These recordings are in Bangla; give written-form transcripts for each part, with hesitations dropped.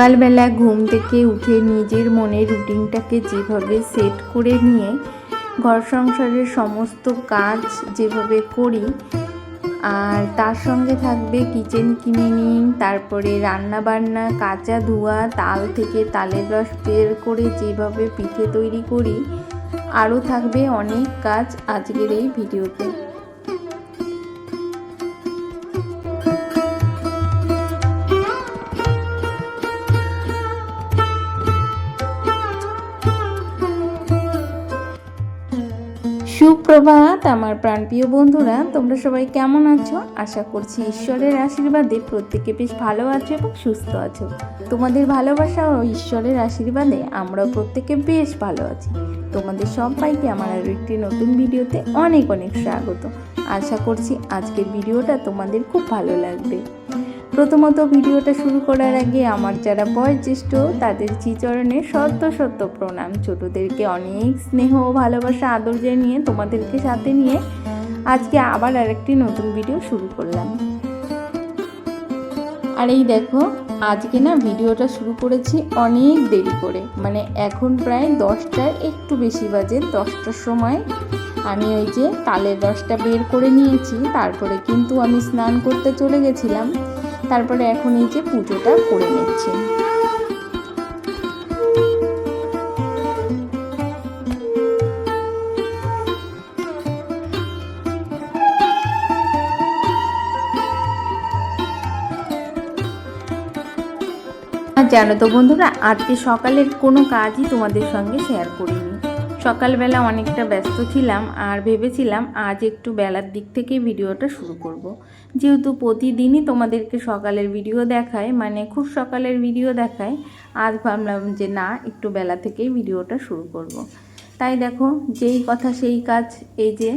সকালবেলা ঘুম থেকে উঠে নিজের মনের রুটিনটাকে যেভাবে সেট করে নিয়ে ঘর সংসারের সমস্ত কাজ যেভাবে করি, আর তার সঙ্গে থাকবে কিচেন ক্লিনিং, তারপরে রান্না বান্না, কাঁচা ধোয়া, তাল থেকে তালের রস বের করে যেভাবে পিঠে তৈরি করি, আরও থাকবে অনেক কাজ আজকের এই ভিডিওতে। সুপ্রভাত আমার প্রাণপ্রিয় বন্ধুরা, তোমরা সবাই কেমন আছো? আশা করছি ঈশ্বরের আশীর্বাদে প্রত্যেকে বেশ ভালো আছো এবং সুস্থ আছো। তোমাদের ভালোবাসা ও ঈশ্বরের আশীর্বাদে আমরাও প্রত্যেকে বেশ ভালো আছি। তোমাদের সবাইকে আমার আরও একটি নতুন ভিডিওতে অনেক অনেক স্বাগত। আশা করছি আজকের ভিডিওটা তোমাদের খুব ভালো লাগবে। প্রথমত ভিডিওটা শুরু করার আগে আমার যারা বয়োজ্যেষ্ঠ তাদের শ্রীচরণে শত প্রণাম। ছোটদেরকে অনেক স্নেহ ও ভালোবাসা আদর জানিয়ে তোমাদেরকে সাথে নিয়ে আজকে আবার আরেকটি নতুন ভিডিও শুরু করলাম। আর এই দেখো, আজকে না ভিডিওটা শুরু করেছি অনেক দেরি করে, মানে এখন প্রায় 10টার একটু বেশি বাজে। 10টার সময় আমি ওই যে তালের রসটা বের করে নিয়েছি, তারপরে কিন্তু আমি স্নান করতে চলে গেছিলাম। তারপরে এখন এই যে পুজোটা করে নিচ্ছি। আর জানো তো বন্ধুরা, আজকে সকালের কোনো কাজই তোমাদের সঙ্গে শেয়ার করিনি। সকালবেলা অনেকটা ব্যস্ত ছিলাম আর ভেবেছিলাম আজ একটু বেলার দিক থেকে ভিডিওটা শুরু করব। যেহেতু প্রতিদিনই তোমাদেরকে সকালের ভিডিও দেখায়, মানে খুব সকালের ভিডিও দেখায়, আজ ভাবলাম যে না, একটু বেলা থেকেই ভিডিওটা শুরু করব। তাই দেখো, যেই কথা সেই কাজ। এই যে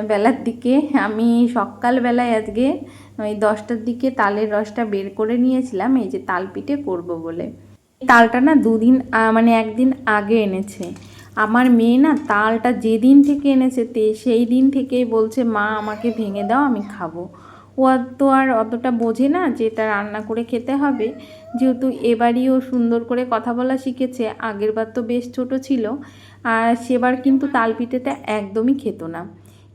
বেলার দিকে আমি সকালবেলায় আজকে ওই 10টার দিকে তালের রসটা বের করে নিয়েছিলাম, এই যে তাল পিঠে করব বলে। তালটা না মানে একদিন আগে এনেছে আমার মেয়ে। না তালটা যেদিন থেকে এনেছে সেই দিন থেকেই বলছে মা আমাকে ভেঙে দাও, আমি খাবো। ও তো আর অতটা বোঝে না যে এটা রান্না করে খেতে হবে। যেহেতু এবারই ও সুন্দর করে কথা বলা শিখেছে, আগেরবার তো বেশ ছোট ছিল, আর সেবার কিন্তু তাল পিঠেটা একদমই খেত না।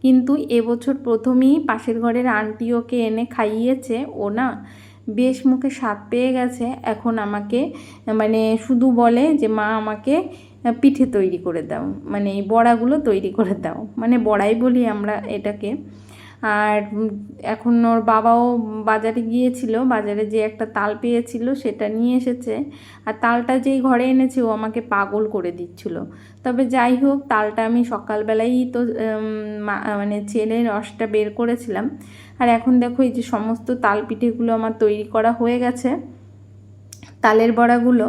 কিন্তু এবছর প্রথমেই পাশের ঘরের আন্টি ওকে এনে খাইয়েছে। ও না বেশ মুখে স্বাদ পেয়ে গেছে। এখন আমাকে মানে শুধু বলে যে মা আমাকে পিঠে তৈরি করে দাও, মানে এই বড়াগুলো তৈরি করে দাও, মানে বড়াই বলি আমরা এটাকে। আর এখন ওর বাবাও বাজারে গিয়েছিল, বাজারে যে একটা তাল পেয়েছিল সেটা নিয়ে এসেছে। আর তালটা যেই ঘরে এনেছে ও আমাকে পাগল করে দিচ্ছিল। তবে যাই হোক, তালটা আমি সকালবেলাই তো মানে ছেলে রসটা বের করেছিলাম। আর এখন দেখো এই যে সমস্ত তাল পিঠেগুলো আমার তৈরি করা হয়ে গেছে, তালের বড়াগুলো।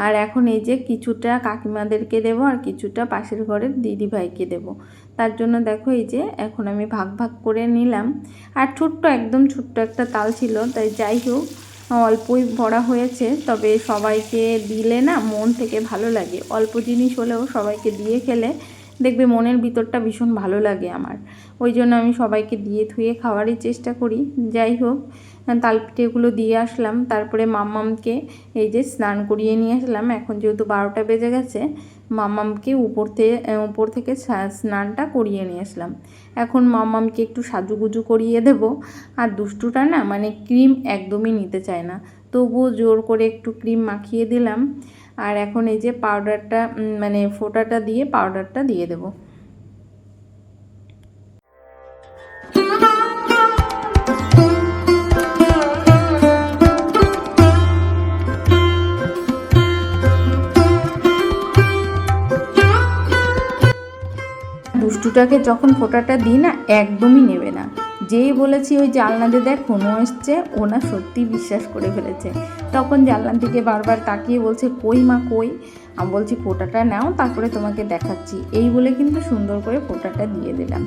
আর এখন এই যে কিছুটা কাকিমাদেরকে দেবো আর কিছুটা পাশের ঘরের দিদিভাইকে দেবো। তার জন্য দেখো এই যে এখন আমি ভাগ ভাগ করে নিলাম। আর একদম ছোট্ট একটা তাল ছিল, তাই যাই হোক অল্পই বড়া হয়েছে। তবে সবাইকে দিলে না মন থেকে ভালো লাগে। অল্প জিনিস হলেও সবাইকে দিয়ে খেলে দেখবে মনের ভিতরটা ভীষণ ভালো লাগে আমার। ওই জন্য আমি সবাইকে দিয়ে ধুয়ে খাওয়ারই চেষ্টা করি। যাই হোক, তাল পিঠেগুলো দিয়ে আসলাম। তারপরে মাম্মামকে এই যে স্নান করিয়ে নিয়ে আসলাম। এখন যেহেতু 12টা বেজে গেছে, মাম্মামকে উপর থেকে স্নানটা করিয়ে নিয়ে আসলাম। এখন মাম্মামকে একটু সাজুগুজু করিয়ে দেব। আর দুষ্টুটা না মানে ক্রিম একদমই নিতে চায় না, তবুও জোর করে একটু ক্রিম মাখিয়ে দিলাম। আর এখন এই যে পাউডারটা মানে ফোঁটাটা দিয়ে পাউডারটা দিয়ে দেবো। দুষ্টুটাকে যখন ফোঁটাটা দিই না, একদমই নেবে না। যেই বলেছি ওই জানলাতে দেখ কোনো এসছে, ও না সত্যি বিশ্বাস করে ফেলেছে। তখন জানলার দিকে বারবার তাকিয়ে বলছে কই মা কই। আমি বলছি ফোঁটাটা নাও, তারপরে তোমাকে দেখাচ্ছি। এই বলে কিন্তু সুন্দর করে ফোঁটাটা দিয়ে দিলাম।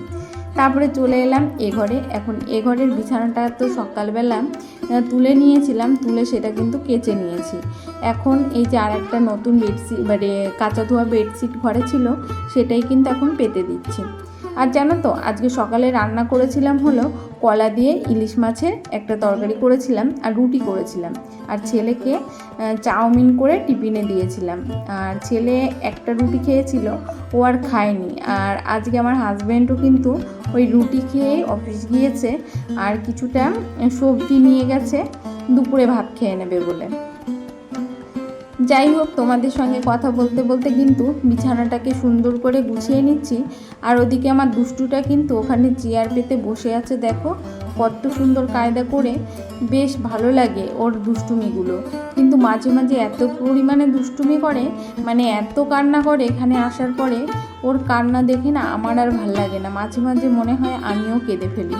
তারপরে চলে এলাম এ ঘরে। এখন এ ঘরের বিছানাটা তো সকালবেলা তুলে নিয়েছিলাম, তুলে সেটা কিন্তু কেচে নিয়েছি। এখন এই যে আর একটা নতুন বেডশিট মানে কাঁচা ধোয়া বেডশিট ঘরে ছিল, সেটাই কিন্তু এখন পেতে দিচ্ছি। আর জানো তো আজকে সকালে রান্না করেছিলাম হলো কলা দিয়ে ইলিশ মাছের একটা তরকারি করেছিলাম আর রুটি করেছিলাম। আর ছেলেকে চাউমিন করে টিফিনে দিয়েছিলাম। আর ছেলে একটা রুটি খেয়েছিল, ও আর খায়নি। আর আজকে আমার হাজব্যান্ডও কিন্তু ওই রুটি খেয়ে অফিস গিয়েছে, আর কিছুটা সবজি নিয়ে গেছে দুপুরে ভাত খেয়ে নেবে বলে। যাই হোক, তোমাদের সঙ্গে কথা বলতে বলতে কিন্তু বিছানাটাকে সুন্দর করে গুছিয়ে নিচ্ছি। আর ওদিকে আমার দুষ্টুটা কিন্তু ওখানে চেয়ার পেতে বসে আছে, দেখো কত সুন্দর কায়দা করে, বেশ ভালো লাগে ওর দুষ্টুমিগুলো। কিন্তু মাঝে মাঝে এত পরিমাণে দুষ্টুমি করে, মানে এত কান্না করে এখানে আসার পরে, ওর কান্না দেখে না আমার আর ভাল লাগে না। মাঝে মাঝে মনে হয় আমিও কেঁদে ফেলি।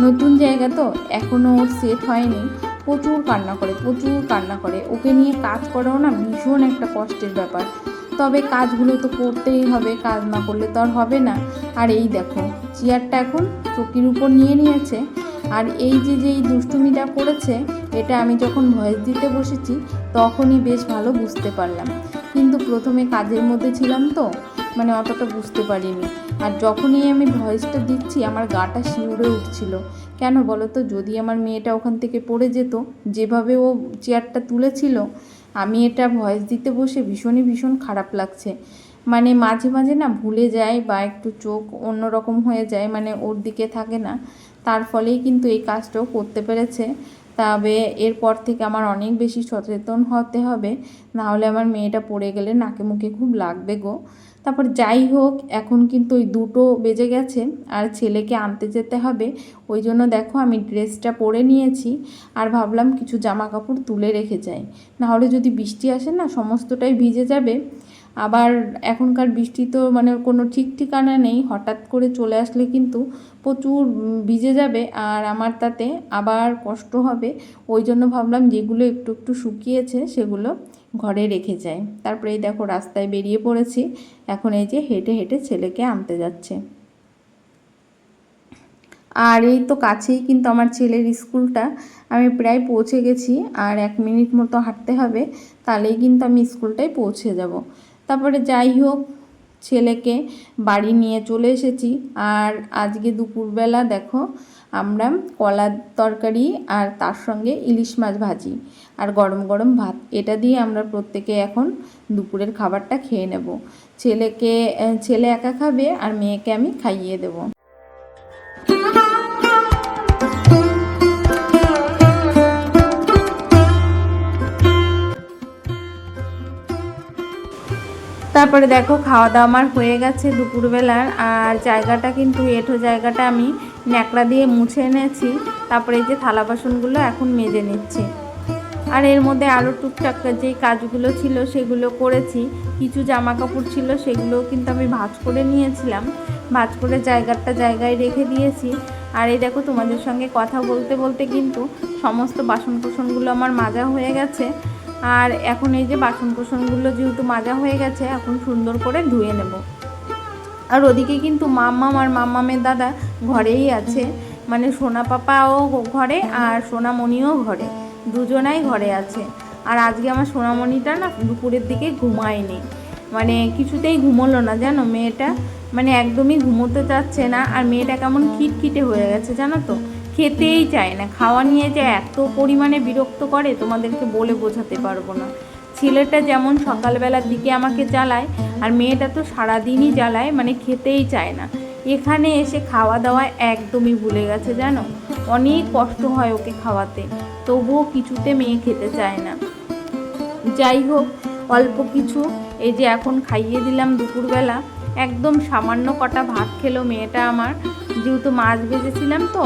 নতুন জায়গা তো, এখনও ওর সেট হয়নি, প্রচুর কান্না করে, প্রচুর কান্না করে। ওকে নিয়ে কাজ করাও না ভীষণ একটা কষ্টের ব্যাপার। তবে কাজগুলো তো করতেই হবে, কাজ না করলে তো আর হবে না। আর এই দেখো চেয়ারটা এখন চকির উপর নিয়ে নিয়েছে। আর এই যে এই দুষ্টুমিটা করেছে, এটা আমি যখন ভয়েস দিতে বসেছি তখনই বেশ ভালো বুঝতে পারলাম। কিন্তু প্রথমে কাজের মধ্যে ছিলাম তো, মানে অতটা বুঝতে পারিনি। আর যখনই আমি ভয়েসটা দিচ্ছি আমার গাটা শিউরে উঠছিল। কেন বলো তো, যদি আমার মেয়েটা ওখান থেকে পড়ে যেত, যেভাবে ও চেয়ারটা তুলেছিল, আমি এটা ভয়েস দিতে বসে ভীষণ খারাপ লাগছে। মানে মাঝে মাঝে না ভুলে যায় বা একটু চোখ অন্যরকম হয়ে যায়, মানে ওর দিকে থাকে না। তার ফলেই কিন্তু এই কাজটাও করতে পেরেছে। তবে এরপর থেকে আমার অনেক বেশি সচেতন হতে হবে, নাহলে আমার মেয়েটা পড়ে গেলে নাকে মুখে খুব লাগবে গো। তারপর যাই হোক, এখন কিন্তু ওই 2টো বেজে গেছে আর ছেলেকে আনতে যেতে হবে। ওই জন্য দেখো আমি ড্রেসটা পরে নিয়েছি, আর ভাবলাম কিছু জামা কাপড় তুলে রেখে যাই, নাহলে যদি বৃষ্টি আসে না সমস্তটাই ভিজে যাবে। আবার এখনকার বৃষ্টি তো মানে কোনো ঠিক ঠিকানা নেই, হঠাৎ করে চলে আসলে কিন্তু প্রচুর ভিজে যাবে, আর আমার তাতে আবার কষ্ট হবে। ওই জন্য ভাবলাম যেগুলো একটু একটু শুকিয়েছে সেগুলো ঘরে রেখে যাই। তারপরে এই দেখো রাস্তায় বেরিয়ে পড়েছি। এখন এই যে হেঁটে হেঁটে ছেলেকে আনতে যাচ্ছে। আর এই তো কাছেই কিন্তু আমার ছেলের স্কুলটা, আমি প্রায় পৌঁছে গেছি। আর 1 মিনিট মতো হাঁটতে হবে, তাহলেই কিন্তু আমি স্কুলটায় পৌঁছে যাব। তারপরে যাই হোক, ছেলেকে বাড়ি নিয়ে চলে এসেছি। আর আজকে দুপুরবেলা দেখো আমরা কলার তরকারি আর তার সঙ্গে ইলিশ মাছ ভাজি আর গরম গরম ভাত, এটা দিয়ে আমরা প্রত্যেকে এখন দুপুরের খাবারটা খেয়ে নেব। ছেলে একা খাবে আর মেয়েকে আমি খাইয়ে দেবো। তারপরে দেখো খাওয়া দাওয়া আমার হয়ে গেছে দুপুরবেলার। আর জায়গাটা কিন্তু জায়গাটা আমি ন্যাকড়া দিয়ে মুছে এনেছি। তারপরে এই যে থালা বাসনগুলো এখন মেজে নিচ্ছি। আর এর মধ্যে আরও টুকটাক যেই কাজগুলো ছিল সেগুলো করেছি। কিছু জামা কাপড় ছিল সেগুলোও কিন্তু আমি ভাঁজ করে নিয়েছিলাম, ভাঁজ করে জায়গায় রেখে দিয়েছি। আর এই দেখো তোমাদের সঙ্গে কথা বলতে বলতে কিন্তু সমস্ত বাসন কোসনগুলো আমার মাজা হয়ে গেছে। আর এখন এই যে বাসন কোসনগুলো যেহেতু মাজা হয়ে গেছে, এখন সুন্দর করে ধুয়ে নেব। আর ওদিকে কিন্তু মাম্মাম আর মাম্মামের দাদা ঘরেই আছে, মানে সোনা পাপাও ঘরে আর সোনামণিও ঘরে, দুজনাই ঘরে আছে। আর আজকে আমার সোনামণিটা না দুপুরের দিকে ঘুমায়নি, মানে কিছুতেই ঘুমোলো না জানো মেয়েটা, মানে একদমই ঘুমোতে চাচ্ছে না। আর মেয়েটা কেমন খিটখিটে হয়ে গেছে জানো তো, খেতেই চায় না। খাওয়া নিয়ে যে এত পরিমাণে বিরক্ত করে তোমাদেরকে বলে বোঝাতে পারবো না। ছেলেটা যেমন সকালবেলার দিকে আমাকে জ্বালায়, আর মেয়েটা তো সারাদিনই জ্বালায়, মানে খেতেই চায় না। এখানে এসে খাওয়া দাওয়া একদমই ভুলে গেছে জানো, অনেক কষ্ট হয় ওকে খাওয়াতে, তবুও কিছুতে মেয়ে খেতে চায় না। যাই হোক, অল্প কিছু এই যে এখন খাইয়ে দিলাম দুপুরবেলা। একদম সামান্য কটা ভাত খেলো মেয়েটা আমার, যেহেতু মাছ ভেজেছিলাম তো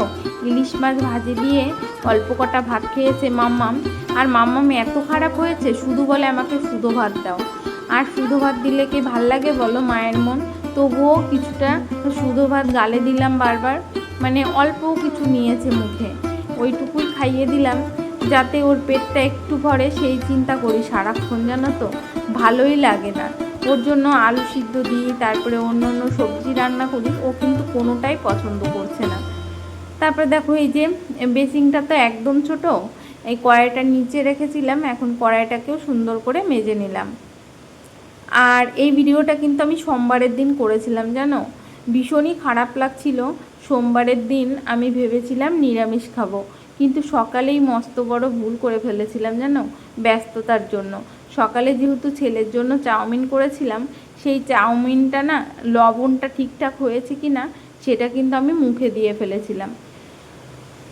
ইলিশ মাছ ভাজি দিয়ে অল্প কটা ভাত খেয়েছে মাম্মাম। আর মাম্মাম এত খারাপ হয়েছে, শুধু বলে আমাকে শুধু ভাত দাও। আর শুধু ভাত দিলে কি ভাল লাগে বলো, মায়ের মন। তবুও কিছুটা শুধু ভাত গালে দিলাম বারবার, মানে অল্প কিছু নিয়েছে মুখে, ওইটুকুই খাইয়ে দিলাম যাতে ওর পেটটা একটু ভরে, সেই চিন্তা করি সারাক্ষণ জানো তো, ভালোই লাগে না। ওর জন্য আলু সিদ্ধ দিই, তারপরে অন্য অন্য সবজি রান্না করি, ও কিন্তু কোনোটাই পছন্দ করছে না। তারপরে দেখো এই যে বেসিনটা তো একদম ছোট, এই কড়াইটা নিচে রেখেছিলাম, এখন কড়াইটাকেও সুন্দর করে মেজে নিলাম। আর এই ভিডিওটা কিন্তু আমি সোমবারের দিন করেছিলাম জানো, ভীষণই খারাপ লাগছিল। সোমবারের দিন আমি ভেবেছিলাম নিরামিষ খাবো, কিন্তু সকালেই মস্ত বড় ভুল করে ফেলেছিলাম জানো, ব্যস্ততার জন্য। সকালে যেহেতু ছেলের জন্য চাউমিন করেছিলাম, সেই চাউমিনটা না লবণটা ঠিকঠাক হয়েছে কি না সেটা কিন্তু আমি মুখে দিয়ে ফেলেছিলাম।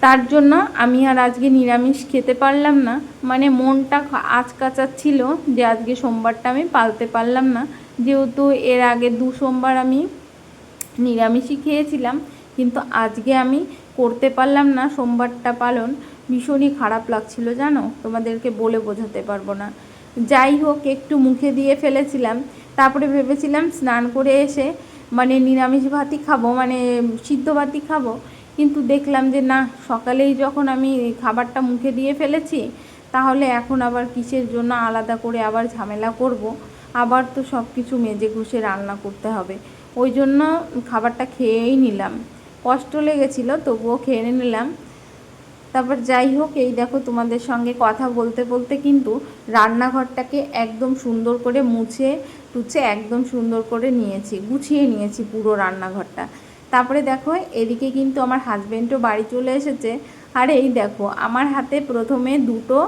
তার জন্য আমি আর আজকে নিরামিষ খেতে পারলাম না, মানে মনটা আচকাচাচ্ছিল যে আজকে সোমবারটা আমি পালতে পারলাম না, যেহেতু এর আগে 2 সোমবার আমি নিরামিষই খেয়েছিলাম, কিন্তু আজকে আমি করতে পারলাম না সোমবারটা পালন। ভীষণই খারাপ লাগছিল জানো, তোমাদেরকে বলে বোঝাতে পারবো না। যাই হোক, একটু মুখে দিয়ে ফেলেছিলাম। তারপরে ভেবেছিলাম স্নান করে এসে মানে নিরামিষ ভাতই খাবো, মানে সিদ্ধ ভাতই খাবো, কিন্তু দেখলাম যে না, সকালেই যখন আমি খাবারটা মুখে দিয়ে ফেলেছি, তাহলে এখন আবার কিসের জন্য আলাদা করে আবার ঝামেলা করব, আবার তো সব কিছু মেজে ঘষে রান্না করতে হবে। ওই জন্য খাবারটা খেয়েই নিলাম, কষ্ট লেগেছিলো তবুও খেয়ে নিলাম। তারপর যাই হোক, এই দেখো তোমাদের সঙ্গে কথা বলতে বলতে কিন্তু রান্নাঘরটাকে একদম সুন্দর করে মুছে টুছে একদম সুন্দর করে নিয়েছি, গুছিয়ে নিয়েছি পুরো রান্নাঘরটা। তারপরে দেখো এদিকে কিন্তু আমার হাজব্যান্ডও বাড়ি চলে এসেছে। আর এই দেখো আমার হাতে প্রথমে 2টো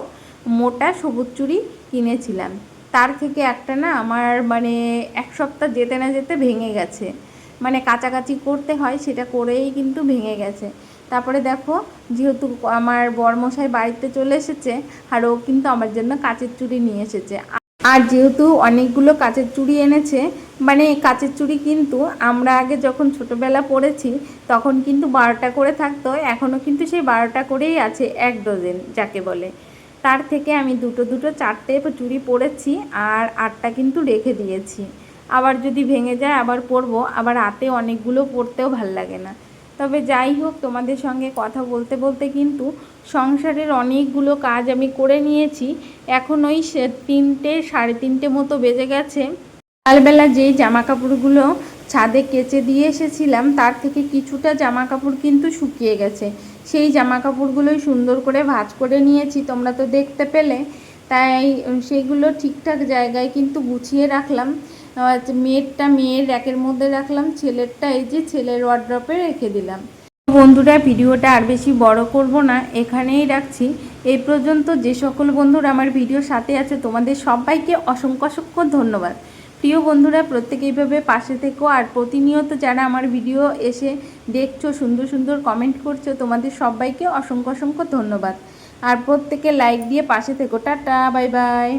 মোটা সবুজ চুড়ি কিনেছিলাম, তার থেকে একটা না আমার মানে 1 সপ্তাহ যেতে না যেতে ভেঙে গেছে, মানে কাচাকাচি করতে হয় সেটা করেই কিন্তু ভেঙে গেছে। তারপরে দেখো যেহেতু আমার বরমশাই বাড়িতে চলে এসেছে, আর ও কিন্তু আমার জন্য কাচের চুড়ি নিয়ে এসেছে। আর যেহেতু অনেকগুলো কাচের চুড়ি এনেছে, মানে কাচের চুড়ি কিন্তু আমরা আগে যখন ছোটোবেলা পড়েছি তখন কিন্তু 12টা করে থাকতো, এখনও কিন্তু সেই 12টা করেই আছে, 1 ডজন যাকে বলে। তার থেকে আমি দুটো 4টে চুড়ি পরেছি, আর 8টা কিন্তু রেখে দিয়েছি। আবার যদি ভেঙে যায় আবার পরবো, আবার হাতে অনেকগুলো পরতেও ভাল লাগে না। তবে যাই হোক, তোমাদের সঙ্গে কথা বলতে বলতে কিন্তু সংসারের অনেকগুলো কাজ আমি করে নিয়েছি। এখন ওই 3টে 3:30 মতো বেজে গেছে। সকালবেলা যেই জামা কাপড়গুলো ছাদে কেচে দিয়ে এসেছিলাম, তার থেকে কিছুটা জামা কাপড় কিন্তু শুকিয়ে গেছে, সেই জামা কাপড়গুলোই সুন্দর করে ভাঁজ করে নিয়েছি, তোমরা তো দেখতে পেলে। তাই সেগুলো ঠিকঠাক জায়গায় কিন্তু গুছিয়ে রাখলাম। মেয়েরটা মেয়ের র্যাকের মধ্যে রাখলাম, ছেলেরটা এই যে ছেলের ওয়ার্ড্রপে রেখে দিলাম। বন্ধুরা, ভিডিওটা আর বেশি বড় করব না, এখানেই রাখছি। এই পর্যন্ত যে সকল বন্ধুরা আমার ভিডিওর সাথে আছে তোমাদের সবাইকে অসংখ্য অসংখ্য ধন্যবাদ। প্রিয় বন্ধুরা, প্রত্যেকে এইভাবে পাশে থেকো, আর প্রতিনিয়ত যারা আমার ভিডিও এসে দেখছো, সুন্দর সুন্দর কমেন্ট করছো, তোমাদের সবাইকে অসংখ্য অসংখ্য ধন্যবাদ। আর প্রত্যেকে লাইক দিয়ে পাশে থেকো। Tata, bye bye.